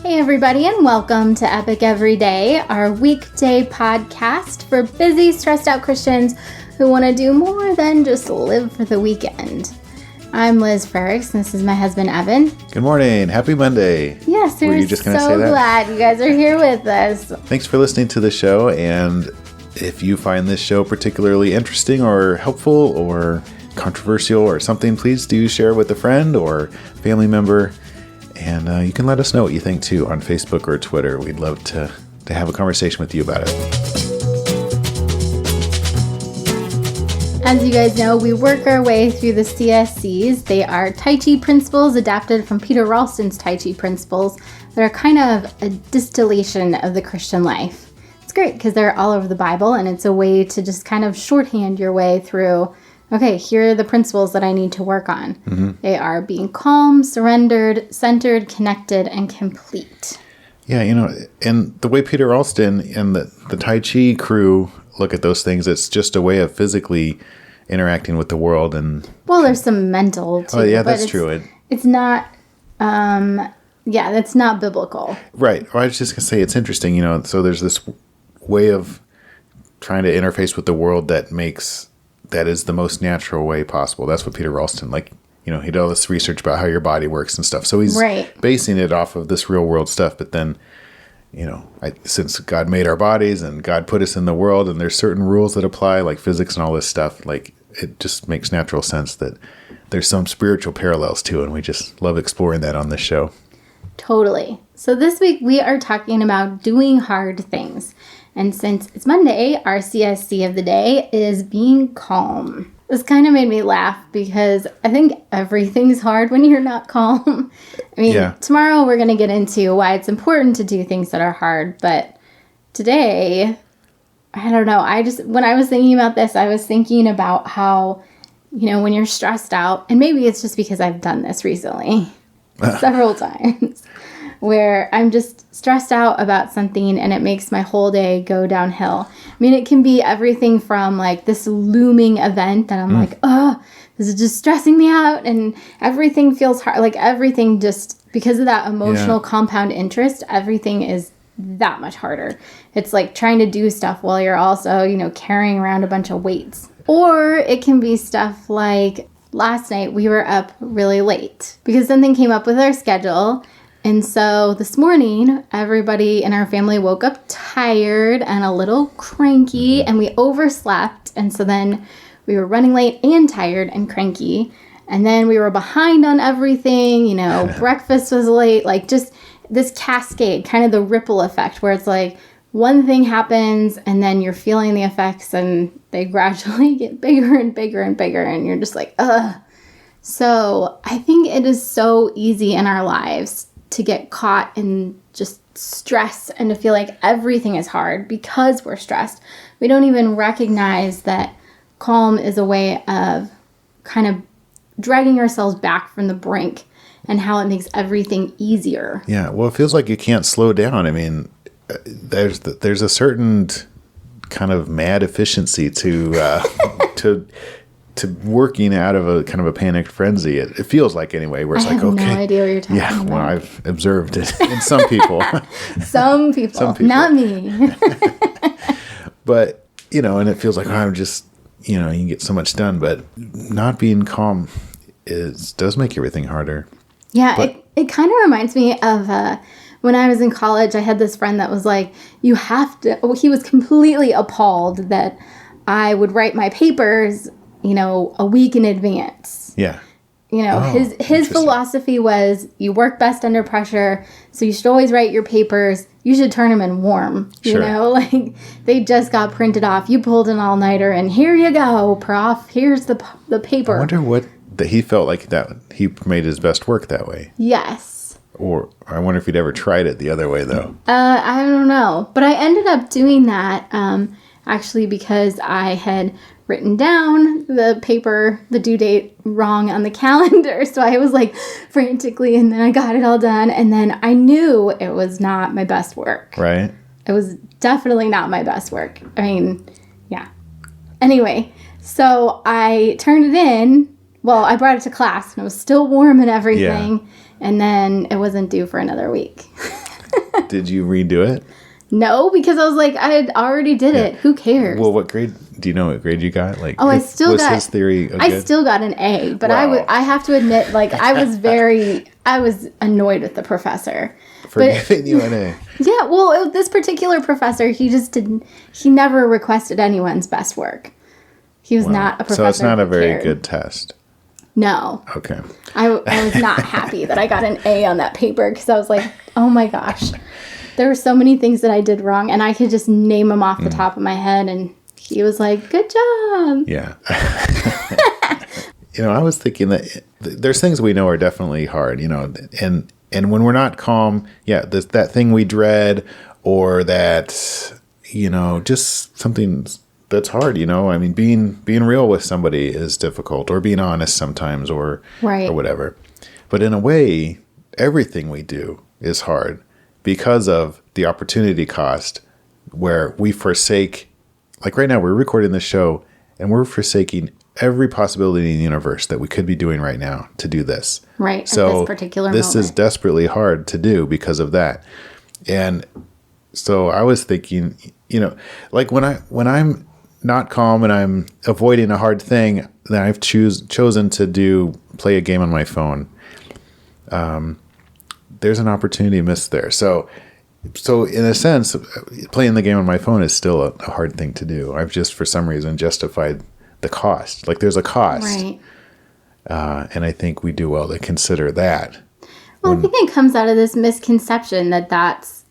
Hey everybody, and welcome to Epic Every Day, our weekday podcast for busy, stressed out Christians who want to do more than just live for the weekend. I'm Liz Frericks, and this is my husband Evan. Good morning. Happy Monday. Yes, we're so glad you guys are here with us. Thanks for listening to the show, and if you find this show particularly interesting or helpful or controversial or something, please do share with a friend or family member. And you can let us know what you think, too, on Facebook or Twitter. We'd love to have a conversation with you about it. As you guys know, we work our way through the CSCs. They are Tai Chi principles adapted from Peter Ralston's Tai Chi principles that are kind of a distillation of the Christian life. It's great because they're all over the Bible, and it's a way to just kind of shorthand your way through, okay, here are the principles that I need to work on. Mm-hmm. They are being calm, surrendered, centered, connected, and complete. Yeah, and the way Peter Ralston and the Tai Chi crew look at those things, it's just a way of physically interacting with the world. And well, there's some mental, too. Oh, yeah, that's true. It's not, that's not biblical. Right. Well, I was just going to say, it's interesting, so there's this way of trying to interface with the world that is the most natural way possible. That's what Peter Ralston, he did all this research about how your body works and stuff. So he's basing it off of this real world stuff. But then, since God made our bodies and God put us in the world and there's certain rules that apply, like physics and all this stuff, it just makes natural sense that there's some spiritual parallels to it. And we just love exploring that on this show. Totally. So this week we are talking about doing hard things. And since it's Monday, our CSC of the day is being calm. This kind of made me laugh because I think everything's hard when you're not calm. Tomorrow we're going to get into why it's important to do things that are hard. But today, I don't know. When I was thinking about this, I was thinking about how, when you're stressed out, and maybe it's just because I've done this recently several times, where I'm just stressed out about something and it makes my whole day go downhill. It can be everything from this looming event that I'm this is just stressing me out and everything feels hard. Everything just, because of that emotional compound interest, everything is that much harder. It's like trying to do stuff while you're also, carrying around a bunch of weights. Or it can be stuff like last night we were up really late because something came up with our schedule. And so this morning, everybody in our family woke up tired and a little cranky, and we overslept. And so then we were running late and tired and cranky. And then we were behind on everything, breakfast was late, just this cascade, kind of the ripple effect where it's one thing happens and then you're feeling the effects and they gradually get bigger and bigger and bigger. And you're just ugh. So I think it is so easy in our lives to get caught in just stress and to feel like everything is hard because we're stressed. We don't even recognize that calm is a way of kind of dragging ourselves back from the brink and how it makes everything easier. Yeah, well, it feels like you can't slow down. There's a certain kind of mad efficiency to working out of a kind of a panicked frenzy. It feels like anyway, where it's I have no idea what you're talking about. Yeah, well, I've observed it in some people. Some people, not me. But, and it feels like I'm just, you can get so much done, but not being calm does make everything harder. Yeah, it kind of reminds me of when I was in college, I had this friend that was you have to, he was completely appalled that I would write my papers a week in advance. Yeah. His philosophy was you work best under pressure, so you should always write your papers. You should turn them in warm. Sure. They just got printed off. You pulled an all-nighter and here you go, prof. Here's the paper. I wonder that he felt like that he made his best work that way. Yes. Or I wonder if he'd ever tried it the other way though. I don't know. But I ended up doing that actually because I had written down the paper, the due date wrong on the calendar. So I was frantically, and then I got it all done. And then I knew it was not my best work. Right. It was definitely not my best work. Yeah. Anyway, so I turned it in. Well, I brought it to class and it was still warm and everything. Yeah. And then it wasn't due for another week. Did you redo it? No, because I was like, I already did it. Who cares? Well, what grade? Do you know what grade you got? Like, I still was got his theory I good? still got an A, but Wow. I have to admit, like, I was annoyed with the professor. For giving you an A. Yeah, well, this particular professor, he never requested anyone's best work. He was not a professor. So it's not a very cared. good test. No. Okay. I was not happy that I got an A on that paper because I was like, oh my gosh. There were so many things that I did wrong, and I could just name them off the top of my head, and he was like, good job. Yeah. I was thinking that there's things we know are definitely hard, and when we're not calm, that thing we dread, or that, just something that's hard, I mean, being real with somebody is difficult, or being honest sometimes, or whatever. But in a way, everything we do is hard because of the opportunity cost, where we forsake, like right now, we're recording this show and we're forsaking every possibility in the universe that we could be doing right now to do this. Right. So at this particular this moment. is desperately hard to do because of that. And so I was thinking, like when I'm not calm and I'm avoiding a hard thing, then I've chosen to play a game on my phone. There's an opportunity missed there. So in a sense, playing the game on my phone is still a hard thing to do. I've just, for some reason, justified the cost. Like, there's a cost. Right. And I think we do well to consider that. Well, I think it comes out of this misconception that's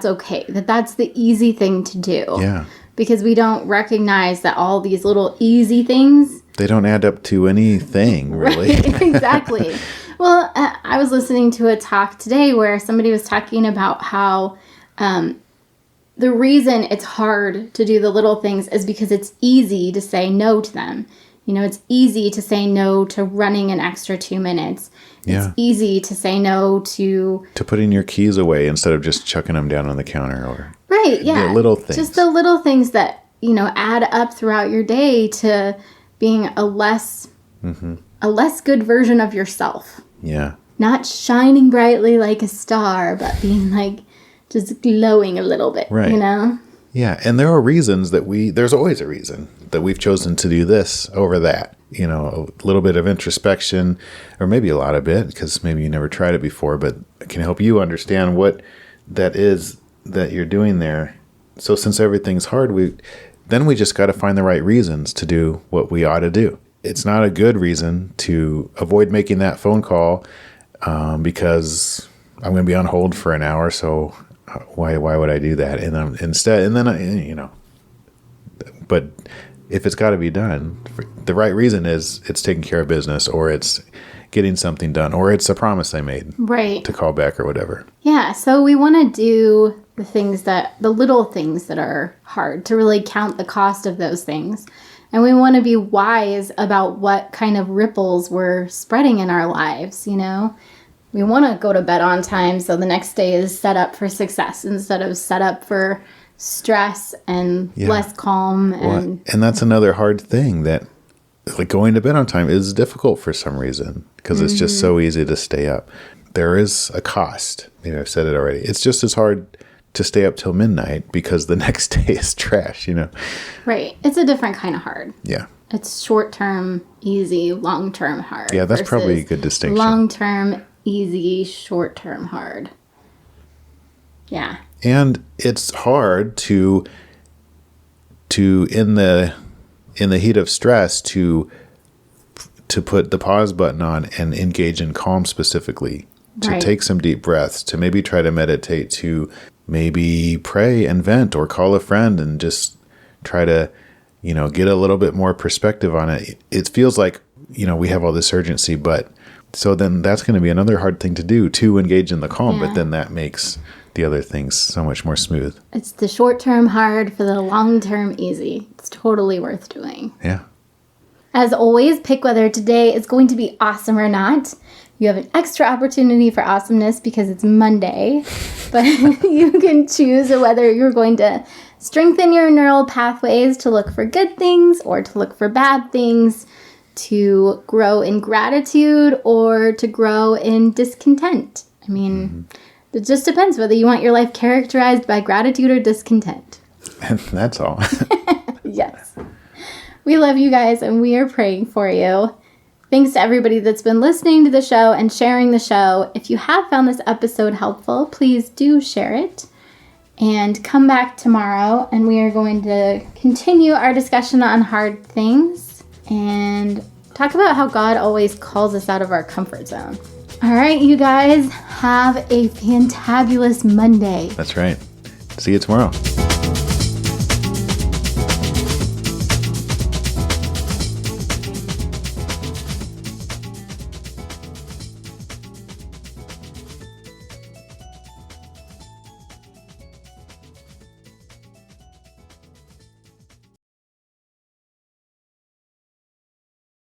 okay, that's the easy thing to do. Yeah. Because we don't recognize that all these little easy things, they don't add up to anything, really. Right, exactly. Well, I was listening to a talk today where somebody was talking about how the reason it's hard to do the little things is because it's easy to say no to them. It's easy to say no to running an extra 2 minutes. Yeah. It's easy to say no to putting your keys away instead of just chucking them down on the counter, or right, yeah, the little things. Just the little things that add up throughout your day to being a less good version of yourself. Yeah. Not shining brightly like a star, but being like just glowing a little bit, right. Yeah, and there are reasons there's always a reason that we've chosen to do this over that. A little bit of introspection, or maybe a lot of it, because maybe you never tried it before, but it can help you understand what that is that you're doing there. So since everything's hard, we just got to find the right reasons to do what we ought to do. It's not a good reason to avoid making that phone call because I'm going to be on hold for an hour, so why would I do that? And then but if it's got to be done, the right reason is it's taking care of business, or it's getting something done, or it's a promise I made to call back or whatever. Yeah, so we want to do the little things that are hard, to really count the cost of those things. And we want to be wise about what kind of ripples we're spreading in our lives, We want to go to bed on time so the next day is set up for success instead of set up for stress and less calm. And that's another hard thing, that like going to bed on time is difficult for some reason, because it's just so easy to stay up. There is a cost. Maybe I've said it already. It's just as hard to stay up till midnight because the next day is trash, Right. It's a different kind of hard. Yeah. It's short-term, easy, long-term hard. Yeah, that's probably a good distinction. Long-term, easy, short-term hard. Yeah. And it's hard to in the heat of stress to put the pause button on and engage in calm specifically, to take some deep breaths, to maybe try to meditate, to maybe pray and vent, or call a friend and just try to, get a little bit more perspective on it. It feels like, we have all this urgency, but so then that's going to be another hard thing to do, to engage in the calm, but then that makes the other things so much more smooth. It's the short-term hard for the long-term easy. It's totally worth doing. Yeah. As always, pick whether today is going to be awesome or not. You have an extra opportunity for awesomeness because it's Monday, but you can choose whether you're going to strengthen your neural pathways to look for good things or to look for bad things, to grow in gratitude or to grow in discontent. I mean, It just depends whether you want your life characterized by gratitude or discontent. And that's all. Yes. We love you guys, and we are praying for you. Thanks to everybody that's been listening to the show and sharing the show. If you have found this episode helpful, please do share it. And come back tomorrow, and we are going to continue our discussion on hard things and talk about how God always calls us out of our comfort zone. All right, you guys, have a fantabulous Monday. That's right. See you tomorrow.